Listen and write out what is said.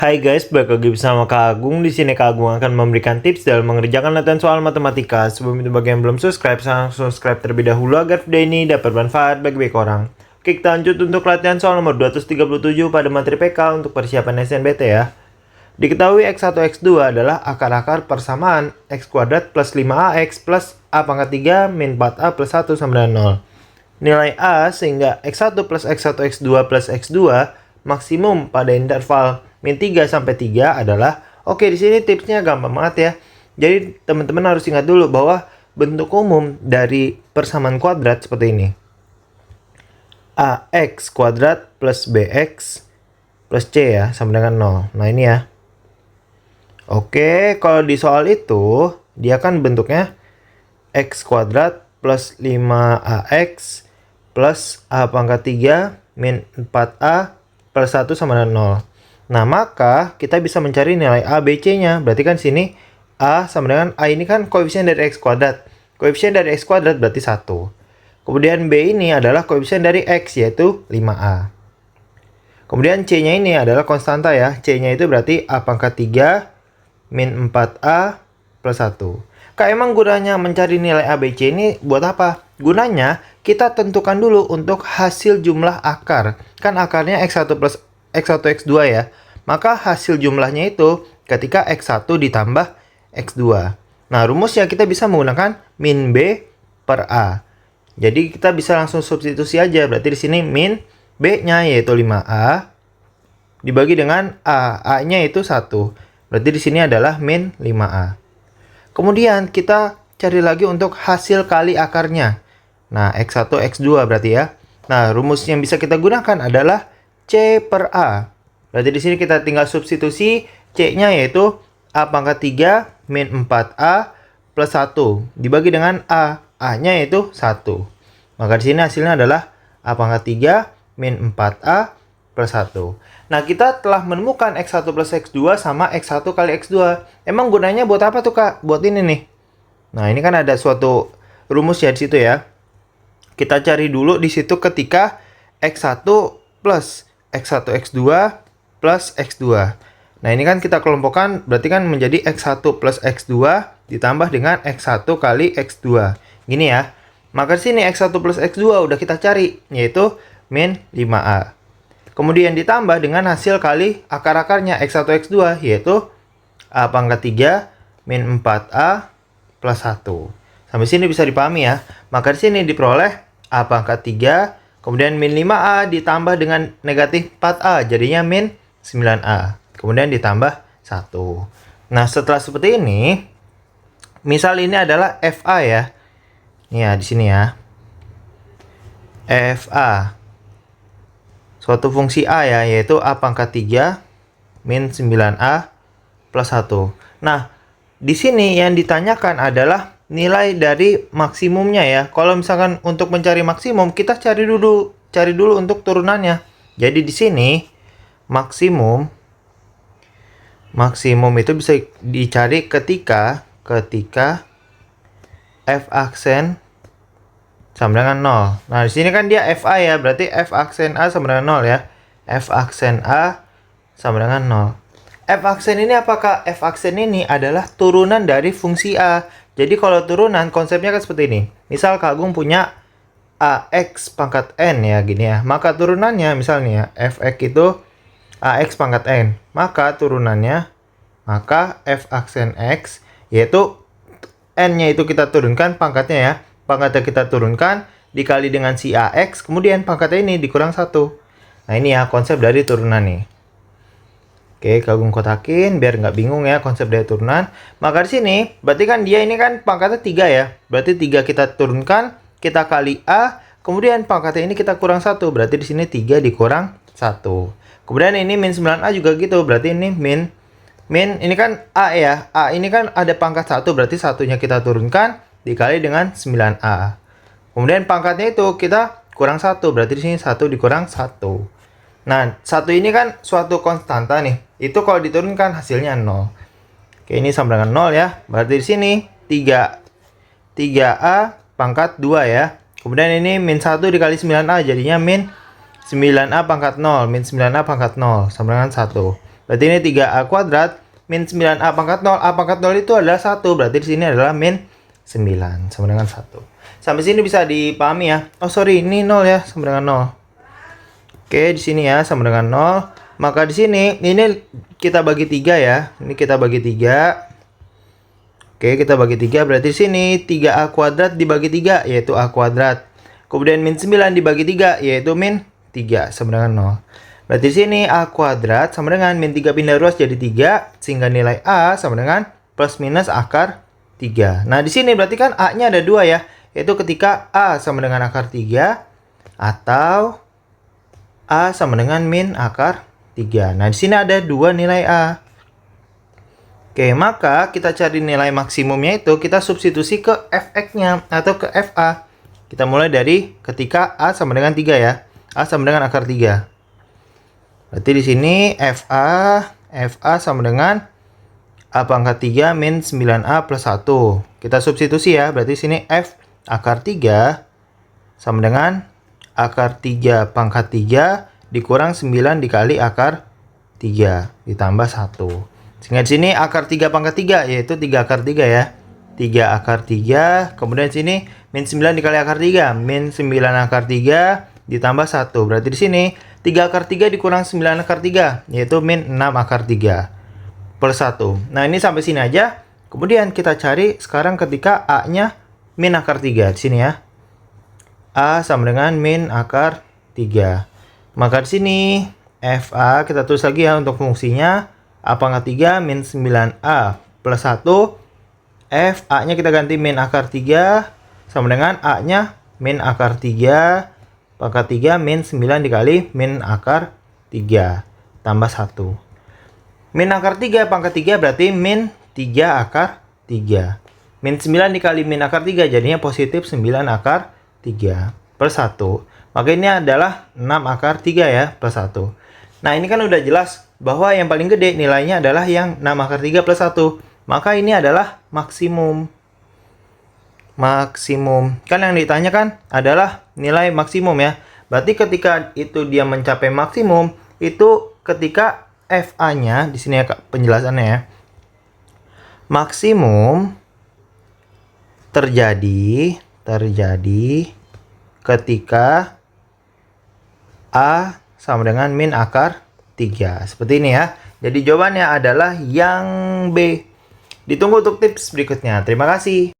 Hai guys, balik lagi bersama Kak Agung. Di sini Kak Agung akan memberikan tips dalam mengerjakan latihan soal matematika. Sebelum itu bagi yang belum subscribe, langsung subscribe terlebih dahulu agar video ini dapat manfaat bagi banyak orang. Oke, kita lanjut untuk latihan soal nomor 237 pada materi PK untuk persiapan SNBT ya. Diketahui X1 X2 adalah akar-akar persamaan X kuadrat plus 5AX plus A pangkat 3 min 4A plus 1 sama dengan 0. Nilai A sehingga X1 plus X1 X2 plus X2 maksimum pada interval min 3 sampai 3 adalah, oke, di sini tipsnya gampang banget ya. Jadi teman-teman harus ingat dulu bahwa bentuk umum dari persamaan kuadrat seperti ini. AX kuadrat plus BX plus C ya, sama dengan 0. Nah ini ya. Oke, kalau di soal itu dia kan bentuknya X kuadrat plus 5AX plus A pangkat 3 min 4A plus 1 sama dengan 0. Nah, maka kita bisa mencari nilai A, B, C-nya. Berarti kan sini A sama dengan A ini kan koefisien dari X kuadrat. Koefisien dari X kuadrat berarti 1. Kemudian B ini adalah koefisien dari X, yaitu 5A. Kemudian C-nya ini adalah konstanta ya. C-nya itu berarti A pangkat 3 min 4A plus 1. Kak, emang gunanya mencari nilai A, B, C ini buat apa? Gunanya kita tentukan dulu untuk hasil jumlah akar. Kan akarnya X1 plus X1 X2 ya. Maka hasil jumlahnya itu ketika X1 ditambah X2. Nah, rumusnya kita bisa menggunakan min B per A. Jadi kita bisa langsung substitusi aja. Berarti di sini min B-nya yaitu 5A dibagi dengan A. A-nya itu 1. Berarti di sini adalah min 5A. Kemudian kita cari lagi untuk hasil kali akarnya. Nah, X1 X2 berarti ya. Nah, rumus yang bisa kita gunakan adalah C per A. Berarti di sini kita tinggal substitusi C-nya yaitu A pangkat 3 min 4A plus 1 dibagi dengan A. A-nya yaitu 1. Maka di sini hasilnya adalah A pangkat 3 min 4A plus 1. Nah, kita telah menemukan X1 plus X2 sama X1 kali X2. Emang gunanya buat apa tuh, Kak? Buat ini nih. Nah, ini kan ada suatu rumus ya di situ ya. Kita cari dulu di situ ketika X1 plus X1 X2 plus X2. Nah, ini kan kita kelompokkan berarti kan menjadi X1 plus X2 ditambah dengan X1 kali X2. Gini ya. Maka di sini X1 plus X2 udah kita cari, yaitu min 5A. Kemudian ditambah dengan hasil kali akar-akarnya X1 X2, yaitu A pangkat 3 min 4A plus 1. Sampai sini bisa dipahami ya. Maka di sini diperoleh A pangkat 3, kemudian min 5A ditambah dengan negatif 4A, jadinya min 9A. Kemudian ditambah 1. Nah, setelah seperti ini, misal ini adalah FA ya. Ini ya, di sini ya. FA. Suatu fungsi A ya, yaitu A pangkat 3 min 9A plus 1. Nah, di sini yang ditanyakan adalah nilai dari maksimumnya ya. Kalau misalkan untuk mencari maksimum, kita cari dulu untuk turunannya. Jadi di sini maksimum itu bisa dicari ketika f aksen sama dengan 0. Nah, di sini kan dia FA ya, berarti f aksen A sama dengan 0 ya. F aksen A sama dengan 0. F aksen ini apakah? F aksen ini adalah turunan dari fungsi A. Jadi kalau turunan konsepnya kan seperti ini. Misal Kak Agung punya AX pangkat N ya, gini ya. Maka turunannya misalnya Fx itu AX pangkat N. Maka turunannya, maka F aksen X yaitu N-nya itu kita turunkan pangkatnya ya. Pangkatnya kita turunkan dikali dengan si AX, kemudian pangkatnya ini dikurang 1. Nah, ini ya konsep dari turunan nih. Oke, Kak Agung kotakin biar nggak bingung ya konsep dari turunan. Maka di sini berarti kan dia ini kan pangkatnya 3 ya. Berarti 3 kita turunkan, kita kali A, kemudian pangkatnya ini kita kurang 1. Berarti di sini 3 dikurang 1. Kemudian ini min 9A juga gitu. Berarti ini min ini kan A ya. A ini kan ada pangkat 1, berarti satunya kita turunkan dikali dengan 9A. Kemudian pangkatnya itu kita kurang 1. Berarti di sini 1 dikurang 1. Nah, 1 ini kan suatu konstanta nih. Itu kalau diturunkan hasilnya 0. Oke, ini sama dengan 0 ya. Berarti di sini 3A pangkat 2 ya. Kemudian ini min 1 dikali 9A jadinya min 9A pangkat 0. Min 9A pangkat 0 sama dengan 1. Berarti ini 3A kuadrat min 9A pangkat 0. A pangkat 0 itu adalah 1. Berarti di sini adalah min 9 sama dengan 1. Sampai sini bisa dipahami ya. Oh sorry, ini 0 ya, sama dengan 0. Oke, di sini ya sama dengan 0. Maka di sini ini kita bagi 3 ya. Ini kita bagi 3. Oke, kita bagi 3, berarti di sini 3A kuadrat dibagi 3 yaitu A kuadrat. Kemudian min 9 dibagi 3 yaitu min 3 sama dengan 0. Berarti di sini A kuadrat sama dengan min 3 pindah ruas jadi 3 sehingga nilai A sama dengan plus minus akar 3. Nah, di sini berarti kan A-nya ada 2 ya, yaitu ketika A sama dengan akar 3 atau A sama dengan min akar 3. Nah, di sini ada 2 nilai A. Oke, maka kita cari nilai maksimumnya itu kita substitusi ke fx-nya atau ke fa. Kita mulai dari ketika A sama dengan 3 ya. A sama dengan akar 3. Berarti di sini fa sama dengan A pangkat 3 min 9A plus 1. Kita substitusi ya, berarti di sini f akar 3 sama dengan akar 3 pangkat 3 dikurang 9 dikali akar 3 ditambah 1. Sehingga di sini akar 3 pangkat 3 yaitu 3 akar 3 ya. 3 akar 3, kemudian di sini min 9 dikali akar 3, min 9 akar 3 ditambah 1. Berarti di sini 3 akar 3 dikurang 9 akar 3 yaitu min 6 akar 3 plus 1. Nah, ini sampai sini aja. Kemudian kita cari sekarang ketika A-nya min akar 3 di sini ya. A sama dengan min akar 3. Maka di sini FA kita tulis lagi ya untuk fungsinya. A pangkat 3 min 9A plus 1. F A-nya kita ganti min akar 3 sama dengan A-nya min akar 3 pangkat 3 min 9 dikali min akar 3 tambah 1. Min akar 3 pangkat 3 berarti min 3 akar 3. Min 9 dikali min akar 3 jadinya positif 9 akar 3 per 1. Maka ini adalah 6 akar 3 ya plus 1. Nah, ini kan udah jelas bahwa yang paling gede nilainya adalah yang 6 akar 3 plus 1. Maka ini adalah maksimum. Maksimum. Kan yang ditanyakan adalah nilai maksimum ya. Berarti ketika itu dia mencapai maksimum, itu ketika FA-nya, di sini ya penjelasannya ya. Maksimum terjadi ketika A sama dengan min akar 3. Seperti ini ya. Jadi jawabannya adalah yang B. Ditunggu untuk tips berikutnya. Terima kasih.